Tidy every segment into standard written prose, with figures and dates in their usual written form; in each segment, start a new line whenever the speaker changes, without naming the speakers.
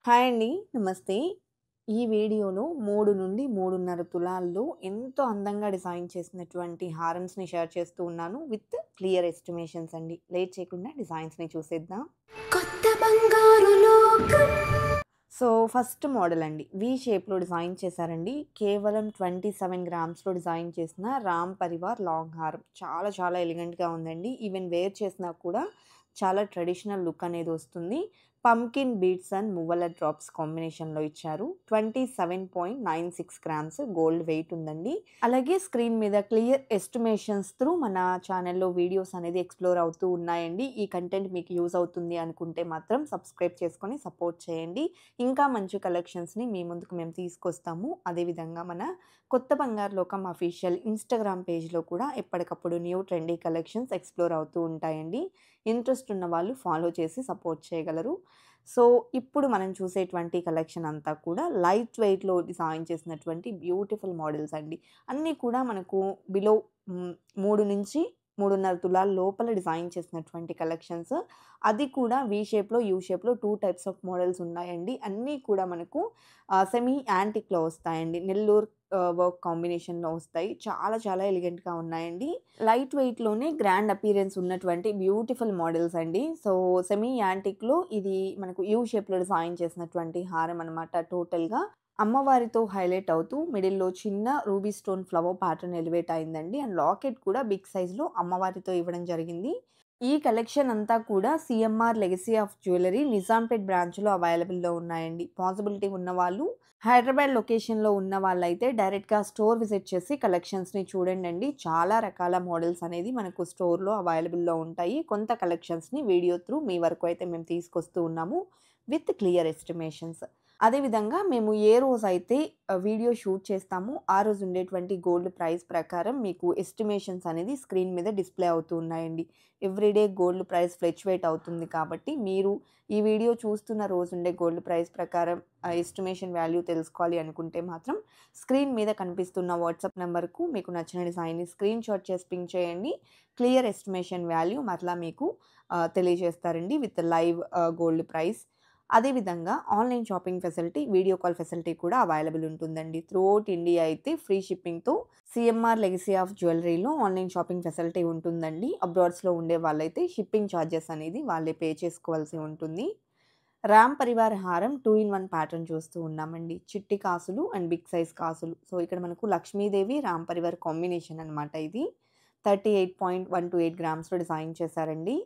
Hi అండి. నమస్తే. ఈ వీడియోలో 3-3.5 తులాల్లో ఎంతో అందంగా డిజైన్ చేసినటువంటి హారమ్స్‌ని షేర్ చేస్తూ ఉన్నాను. విత్ క్లియర్ ఎస్టిమేషన్స్ అండి. లేట్ చేయకుండా డిజైన్స్‌ని చూసేద్దాం.
కొత్త బంగారు లోకం.
సో, ఫస్ట్ మోడల్ అండి. వి షేప్‌లో డిజైన్ చేశారండి. కేవలం 27 గ్రామ్స్‌లో డిజైన్ చేసిన రామ్ పరివార్ లాంగ్ హారం. చాలా చాలా ఎలిగెంట్‌గా ఉందండి. ఈవెన్ వేర్ చేసినా కూడా చాలా ట్రెడిషనల్ లుక్ అనేది వస్తుంది. Pumpkin beads and Muvvala drops కాంబినేషన్‌లో ఇచ్చారు. 27.96 గ్రామ్స్ గోల్డ్ వెయిట్ ఉందండి. అలాగే స్క్రీన్ మీద క్లియర్ ఎస్టిమేషన్స్ త్రూ మన ఛానెల్‌లో వీడియోస్ అనేది ఎక్స్‌ప్లోర్ అవుతూ ఉన్నాయండి. ఈ కంటెంట్ మీకు యూజ్ అవుతుంది అనుకుంటే మాత్రం సబ్స్క్రైబ్ చేసుకొని సపోర్ట్ చేయండి. ఇంకా మంచి కలెక్షన్స్‌ని మీ ముందుకు మేము తీసుకొస్తాము. అదేవిధంగా మన కొత్త బంగారు లోకం అఫీషియల్ ఇన్‌స్టాగ్రామ్ పేజ్‌లో కూడా ఎప్పటికప్పుడు న్యూ ట్రెండీ కలెక్షన్స్ ఎక్స్‌ప్లోర్ అవుతూ ఉంటాయండి. ఇంట్రెస్ట్ ఉన్న వాళ్ళు ఫాలో చేసి సపోర్ట్ చేయగలరు. సో, ఇప్పుడు మనం చూసేటువంటి కలెక్షన్ అంతా కూడా లైట్ వెయిట్‌లో డిజైన్ చేసినటువంటి బ్యూటిఫుల్ మోడల్స్ అండి. అన్నీ కూడా మనకు బిలో 3-3.5 తులాల లోపల డిజైన్ చేసినటువంటి కలెక్షన్స్. అది కూడా వి షేప్‌లో, యూ షేప్‌లో 2 టైప్స్ ఆఫ్ మోడల్స్ ఉన్నాయండి. అన్నీ కూడా మనకు సెమీ యాంటిక్‌లో వస్తాయండి. నెల్లూరు వర్క్ కాంబినేషన్‌లో వస్తాయి. చాలా చాలా ఎలిగెంట్‌గా ఉన్నాయండి. లైట్ వెయిట్‌లోనే గ్రాండ్ అపియరెన్స్ ఉన్నటువంటి బ్యూటిఫుల్ మోడల్స్ అండి. సో, సెమీ యాంటిక్‌లో ఇది మనకు యూ షేప్‌లో డిజైన్ చేసినటువంటి హారం అనమాట టోటల్‌గా. అమ్మవారితో హైలైట్ అవుతూ మిడిల్‌లో చిన్న ruby stone flower pattern elevate అయిందండి. అండ్ లాకెట్ కూడా బిగ్ సైజ్‌లో అమ్మవారితో ఇవ్వడం జరిగింది. ఈ కలెక్షన్ అంతా కూడా CMR legacy of jewellery Nizampet బ్రాంచ్‌లో అవైలబుల్‌లో ఉన్నాయండి. పాసిబిలిటీ ఉన్నవాళ్ళు హైదరాబాద్ లొకేషన్‌లో ఉన్న వాళ్ళైతే డైరెక్ట్‌గా స్టోర్ విజిట్ చేసి కలెక్షన్స్‌ని చూడండండి. చాలా రకాల మోడల్స్ అనేది మనకు స్టోర్‌లో అవైలబుల్‌లో ఉంటాయి. కొంత కలెక్షన్స్‌ని వీడియో త్రూ మీ వరకు అయితే మేము తీసుకొస్తూ ఉన్నాము. With clear estimations. అదేవిధంగా మేము ఏ రోజైతే వీడియో షూట్ చేస్తామో, ఆ రోజు ఉండేటువంటి గోల్డ్ ప్రైస్ ప్రకారం మీకు ఎస్టిమేషన్స్ అనేది స్క్రీన్ మీద డిస్‌ప్లే అవుతూ ఉన్నాయండి. ఎవ్రీడే గోల్డ్ ప్రైస్ ఫ్లక్చుయేట్ అవుతుంది కాబట్టి, మీరు ఈ వీడియో చూస్తున్న రోజుండే గోల్డ్ ప్రైస్ ప్రకారం ఎస్టిమేషన్ వాల్యూ తెలుసుకోవాలి అనుకుంటే మాత్రం, స్క్రీన్ మీద కనిపిస్తున్న వాట్సాప్ నంబర్‌కు మీకు నచ్చిన డిజైన్‌ని స్క్రీన్‌షాట్ చేసి పింగ్ చేయండి. క్లియర్ ఎస్టిమేషన్ వాల్యూ మరలా మీకు తెలియజేస్తారండి విత్ లైవ్ గోల్డ్ ప్రైస్. అదేవిధంగా online shopping facility, video call facility కూడా అవైలబుల్ ఉంటుందండి. త్రూఔట్ ఇండియా అయితే ఫ్రీ షిప్పింగ్‌తో సీఎంఆర్ లెగసీ ఆఫ్ జ్యువెల్లరీలో ఆన్‌లైన్ షాపింగ్ ఫెసిలిటీ ఉంటుందండి. అబ్రాడ్స్‌లో ఉండే వాళ్ళైతే షిప్పింగ్ చార్జెస్ అనేది వాళ్ళే పే చేసుకోవాల్సి ఉంటుంది. రామ్ పరివార్ హారం 2 ఇన్ 1 ప్యాటర్న్ చూస్తూ ఉన్నామండి. చిట్టి కాసులు అండ్ బిగ్ సైజ్ కాసులు. సో, ఇక్కడ మనకు లక్ష్మీదేవి, రామ్ పరివార్ కాంబినేషన్ అనమాట ఇది. 38.128 గ్రామ్స్‌లో డిజైన్ చేశారండి.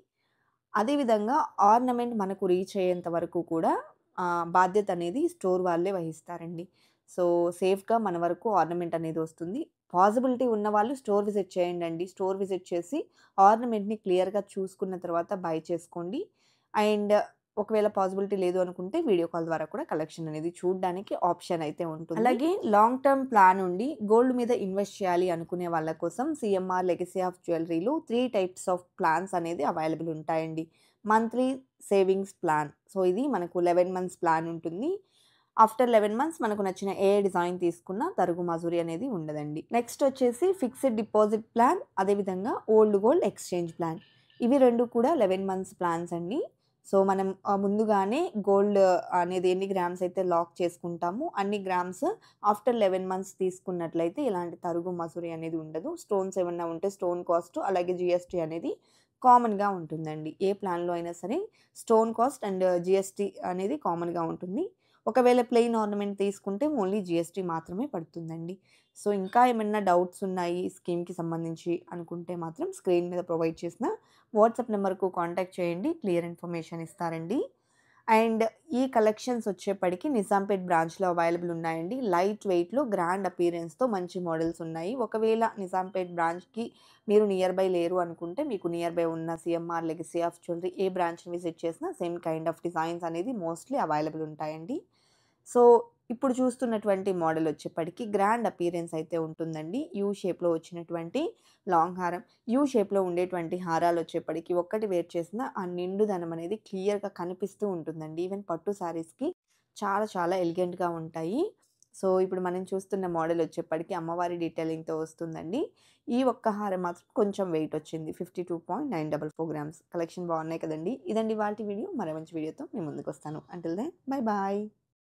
అదే విధంగా ఆర్నమెంట్ మనకు రీచ్ అయ్యేంత వరకు కూడా బాధ్యత అనేది స్టోర్ వాళ్ళే వహిస్తారండి. సో, సేఫ్‌గా మన వరకు ఆర్నమెంట్ అనేది వస్తుంది. పాసిబిలిటీ ఉన్నవాళ్ళు స్టోర్ విజిట్ చేయండండి. స్టోర్ విజిట్ చేసి ఆర్నమెంట్‌ని క్లియర్‌గా చూసుకున్న తర్వాత బై చేసుకోండి. అండ్ ఒకవేళ పాసిబిలిటీ లేదు అనుకుంటే వీడియో కాల్ ద్వారా కూడా కలెక్షన్ అనేది చూడ్డానికి ఆప్షన్ అయితే ఉంటుంది. అలాగే లాంగ్ టర్మ్ ప్లాన్ ఉండి గోల్డ్ మీద ఇన్వెస్ట్ చేయాలి అనుకునే వాళ్ళ కోసం సీఎంఆర్ లెగసీ ఆఫ్ జ్యువెల్లరీలో 3 టైప్స్ ఆఫ్ ప్లాన్స్ అనేది అవైలబుల్ ఉంటాయండి. Monthly savings plan. సో, ఇది మనకు 11 మంత్స్ ప్లాన్ ఉంటుంది. ఆఫ్టర్ 11 మంత్స్ మనకు నచ్చిన ఏ డిజైన్ తీసుకున్నా తరుగు మజూరీ అనేది ఉండదండి. నెక్స్ట్ వచ్చేసి ఫిక్స్డ్ డిపాజిట్ ప్లాన్, అదేవిధంగా ఓల్డ్ గోల్డ్ ఎక్స్‌చేంజ్ ప్లాన్. ఇవి 2 కూడా 11 మంత్స్ ప్లాన్స్ అండి. సో, మనం ముందుగానే గోల్డ్ అనేది ఎన్ని గ్రామ్స్ అయితే లాక్ చేసుకుంటామో, అన్ని గ్రామ్స్ ఆఫ్టర్ 11 మంత్స్ తీసుకున్నట్లయితే ఇలాంటి తరుగు మసూరి అనేది ఉండదు. స్టోన్స్ ఏమన్నా ఉంటే స్టోన్ కాస్ట్ అలాగే జీఎస్టీ అనేది కామన్‌గా ఉంటుందండి. ఏ ప్లాన్‌లో అయినా సరే స్టోన్ కాస్ట్ అండ్ జీఎస్టీ అనేది కామన్‌గా ఉంటుంది. ఒకవేళ ప్లెయిన్ ఆర్నమెంట్ తీసుకుంటే ఓన్లీ జీఎస్టీ మాత్రమే పడుతుందండి. సో, ఇంకా ఏమన్నా డౌట్స్ ఉన్నాయి స్కీమ్‌కి సంబంధించి అనుకుంటే మాత్రం స్క్రీన్ మీద ప్రొవైడ్ చేసిన వాట్సాప్ నెంబర్‌కు కాంటాక్ట్ చేయండి. క్లియర్ ఇన్ఫర్మేషన్ ఇస్తారండి. అండ్ ఈ కలెక్షన్స్ వచ్చేప్పటికి నిజాంపేట్ బ్రాంచ్‌లో అవైలబుల్ ఉన్నాయండి. లైట్ వెయిట్‌లో గ్రాండ్ అపియరెన్స్‌తో మంచి మోడల్స్ ఉన్నాయి. ఒకవేళ నిజాంపేట్ బ్రాంచ్‌కి మీరు నియర్ బై లేరు అనుకుంటే మీకు నియర్ బై ఉన్న సీఎంఆర్ లెగసీ ఆఫ్ జ్యువెల్లరీ ఏ బ్రాంచ్‌ని విజిట్ చేసినా సేమ్ కైండ్ ఆఫ్ డిజైన్స్ అనేది మోస్ట్‌లీ అవైలబుల్ ఉంటాయండి. సో, ఇప్పుడు చూస్తున్నటువంటి మోడల్ వచ్చేప్పటికి గ్రాండ్ అపియరెన్స్ అయితే ఉంటుందండి. యూ షేప్‌లో వచ్చినటువంటి లాంగ్ హారం. యూ షేప్‌లో ఉండేటువంటి హారాలొచ్చేప్పటికి ఒక్కటి వేర్ చేసినా ఆ నిండుదనం అనేది క్లియర్‌గా కనిపిస్తూ ఉంటుందండి. ఈవెన్ పట్టు శారీస్‌కి చాలా చాలా ఎలిగెంట్‌గా ఉంటాయి. సో, ఇప్పుడు మనం చూస్తున్న మోడల్ వచ్చేప్పటికి అమ్మవారి డీటెయిలింగ్‌తో వస్తుందండి. ఈ ఒక్క హారం మాత్రం కొంచెం వెయిట్ వచ్చింది. 52.944 గ్రామ్స్. కలెక్షన్ బాగున్నాయి కదండీ! ఇదండి ఇవాల్టి వీడియో. మరో మంచి వీడియోతో మీ ముందుకొస్తాను. Until then bye bye.